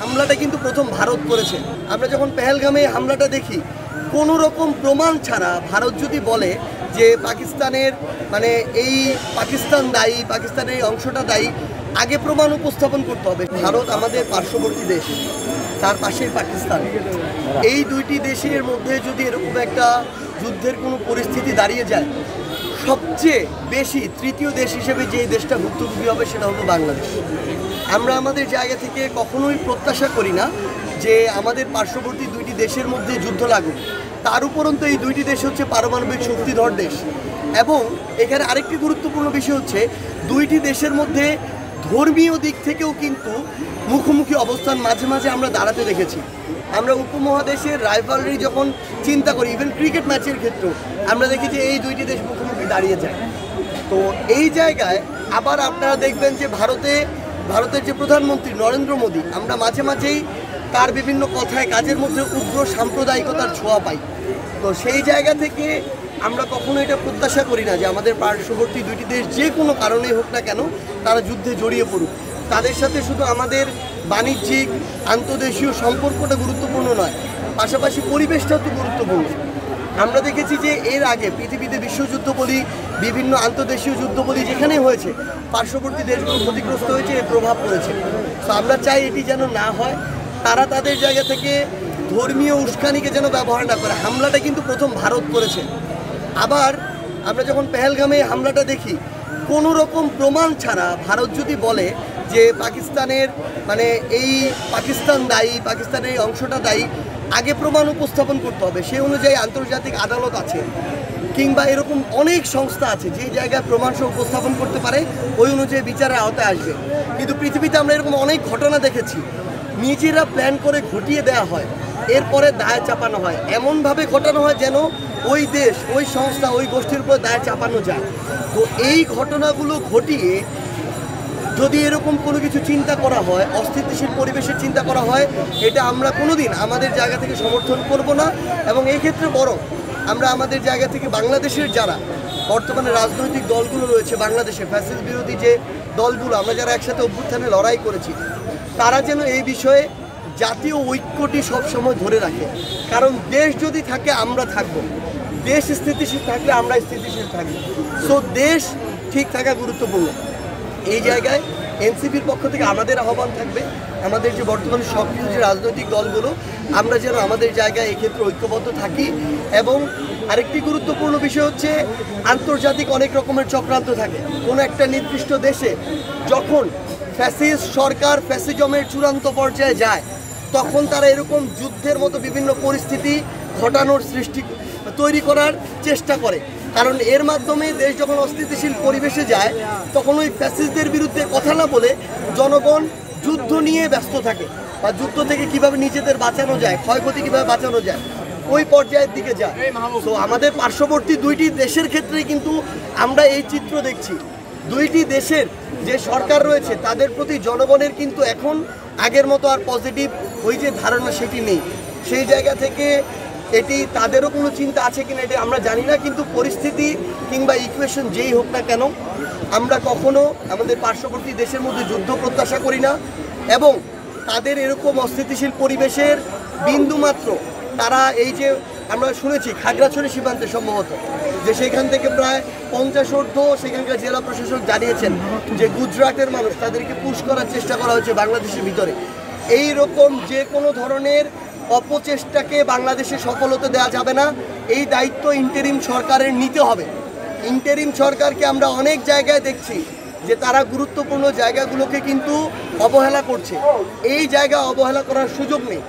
হামলাটা কিন্তু প্রথম ভারত করেছে। আমরা যখন পেহেলগামে হামলাটা দেখি, কোনো রকম প্রমাণ ছাড়া ভারত যদি বলে যে পাকিস্তানের এই পাকিস্তান দায়ী, পাকিস্তানের এই অংশটা দায়ী, আগে প্রমাণ উপস্থাপন করতে হবে। ভারত আমাদের পার্শ্ববর্তী দেশ, তার পাশেই পাকিস্তান। এই দুইটি দেশের মধ্যে যদি এরকম একটা যুদ্ধের কোনো পরিস্থিতি দাঁড়িয়ে যায়, সবচেয়ে বেশি তৃতীয় দেশ হিসেবে যে দেশটা ভুক্তভোগী হবে সেটা হলো বাংলাদেশ। আমরা আমাদের জায়গা থেকে কখনোই প্রত্যাশা করি না যে আমাদের পার্শ্ববর্তী দুইটি দেশের মধ্যে যুদ্ধ লাগুক। তার উপরন্তু এই দুইটি দেশ হচ্ছে পারমাণবিক শক্তিধর দেশ। এবং এখানে আরেকটি গুরুত্বপূর্ণ বিষয় হচ্ছে, দুইটি দেশের মধ্যে ধর্মীয় দিক থেকেও কিন্তু মুখোমুখি অবস্থান মাঝে মাঝে আমরা দাঁড়াতে দেখেছি। আমরা উপমহাদেশের রাইভালরি যখন চিন্তা করি, ইভেন ক্রিকেট ম্যাচের ক্ষেত্রেও আমরা দেখি যে এই দুইটি দেশ মুখোমুখি দাঁড়িয়ে যায়। তো এই জায়গায় আবার আপনারা দেখবেন যে ভারতের যে প্রধানমন্ত্রী নরেন্দ্র মোদী, আমরা মাঝে মাঝেই তার বিভিন্ন কথায় কাজের মধ্যে উগ্র সাম্প্রদায়িকতার ছোঁয়া পাই। তো সেই জায়গা থেকে আমরা কখনো এটা প্রত্যাশা করি না যে আমাদের পার্শ্ববর্তী দুইটি দেশ যে কোনো কারণেই হোক না কেন তারা যুদ্ধে জড়িয়ে পড়ুক। তাদের সাথে শুধু আমাদের বাণিজ্যিক আন্তর্দেশীয় সম্পর্কটা গুরুত্বপূর্ণ নয়, পাশাপাশি পরিবেশটাও তো গুরুত্বপূর্ণ। আমরা দেখেছি যে এর আগে পৃথিবীতে বিশ্বযুদ্ধ বলি, বিভিন্ন আন্তর্দেশীয় যুদ্ধ বলি, যেখানেই হয়েছে পার্শ্ববর্তী দেশগুলো ক্ষতিগ্রস্ত হয়েছে, এর প্রভাব পড়েছে। তো আমরা চাই এটি যেন না হয়, তারা তাদের জায়গা থেকে ধর্মীয় উস্কানিকে যেন ব্যবহার না করে। হামলাটা কিন্তু প্রথম ভারত করেছে। আবার আমরা যখন পেহেলগামে হামলাটা দেখি, কোনো রকম প্রমাণ ছাড়া ভারত যদি বলে যে পাকিস্তানের এই পাকিস্তান দায়ী, পাকিস্তানের এই অংশটা দায়ী, আগে প্রমাণ উপস্থাপন করতে হবে। সেই অনুযায়ী আন্তর্জাতিক আদালত আছে, কিংবা এরকম অনেক সংস্থা আছে যে জায়গায় প্রমাণসহ উপস্থাপন করতে পারে, ওই অনুযায়ী বিচারের আওতায় আসবে। কিন্তু পৃথিবীতে আমরা এরকম অনেক ঘটনা দেখেছি, নিজেরা প্ল্যান করে ঘটিয়ে দেওয়া হয়, এরপরে দায় চাপানো হয়, এমনভাবে ঘটানো হয় যেন ওই দেশ, ওই সংস্থা, ওই গোষ্ঠীর উপর দায় চাপানো যায়। তো এই ঘটনাগুলো ঘটিয়ে যদি এরকম কোনো কিছু চিন্তা করা হয়, অস্থিতিশীল পরিবেশের চিন্তা করা হয়, এটা আমরা কোনোদিন আমাদের জায়গা থেকে সমর্থন করব না। এবং এই ক্ষেত্রে বরং আমরা আমাদের জায়গা থেকে বাংলাদেশের যারা বর্তমানে রাজনৈতিক দলগুলো রয়েছে, বাংলাদেশে ফ্যাসিস্ট বিরোধী যে দলগুলো, আমরা যারা একসাথে অভ্যুত্থানে লড়াই করেছি, তারা যেন এই বিষয়ে জাতীয় ঐক্যটি সবসময় ধরে রাখে। কারণ দেশ যদি থাকে আমরা থাকব, দেশ স্থিতিশীল থাকলে আমরা স্থিতিশীল থাকি। সো দেশ ঠিক থাকা গুরুত্বপূর্ণ। এই জায়গায় এনসিপির পক্ষ থেকে আমাদের আহ্বান থাকবে, আমাদের যে বর্তমানে সক্রিয় যে রাজনৈতিক দলগুলো, আমরা যেন আমাদের জায়গায় এক্ষেত্রে ঐক্যবদ্ধ থাকি। এবং আরেকটি গুরুত্বপূর্ণ বিষয় হচ্ছে, আন্তর্জাতিক অনেক রকমের চক্রান্ত থাকে। কোনো একটা নির্দিষ্ট দেশে যখন ফ্যাসিস্ট সরকার ফ্যাসিজমের চূড়ান্ত পর্যায়ে যায়, তখন তারা এরকম যুদ্ধের মতো বিভিন্ন পরিস্থিতি ঘটানোর তৈরি করার চেষ্টা করে। কারণ এর মাধ্যমে দেশ যখন অস্থিতিশীল পরিবেশে যায়, তখন ওই ফ্যাসিস্টদের বিরুদ্ধে কথা না বলে জনগণ যুদ্ধ নিয়ে ব্যস্ত থাকে, বা যুদ্ধ থেকে কিভাবে নিজেদের বাঁচানো যায়, ক্ষয়ক্ষতি কিভাবে বাঁচানো যায়, ওই পর্যায়ের দিকে যায়। তো আমাদের পার্শ্ববর্তী দুইটি দেশের ক্ষেত্রেই কিন্তু আমরা এই চিত্র দেখছি। দুইটি দেশের যে সরকার রয়েছে, তাদের প্রতি জনগণের কিন্তু এখন আগের মতো আর পজিটিভ ওই যে ধারণা সেটি নেই। সেই জায়গা থেকে এটি তাদেরও কোনো চিন্তা আছে কিনা এটি আমরা জানি না, কিন্তু পরিস্থিতি কিংবা ইকুয়েশন যেই হোক না কেন, আমরা কখনো আমাদের পার্শ্ববর্তী দেশের মধ্যে যুদ্ধ প্রত্যাশা করি না। এবং তাদের এরকম অস্থিতিশীল পরিবেশের বিন্দুমাত্র, তারা এই যে আমরা শুনেছি খাগড়াছড়ি সীমান্তে সম্ভবত যে সেখান থেকে প্রায় 50 ঊর্ধ্ব সেখানকার জেলা প্রশাসক জানিয়েছেন যে গুজরাটের মানুষ, তাদেরকে পুশ করার চেষ্টা করা হয়েছে বাংলাদেশের ভিতরে। এই রকম যে কোনো ধরনের অপচেষ্টাকে বাংলাদেশে সফল হতে দেওয়া যাবে না। এই দায়িত্ব ইন্টারিম সরকারের নিতে হবে। ইন্টারিম সরকারকে আমরা অনেক জায়গায় দেখছি যে তারা গুরুত্বপূর্ণ জায়গাগুলোকে কিন্তু অবহেলা করছে। এই জায়গা অবহেলা করার সুযোগ নেই।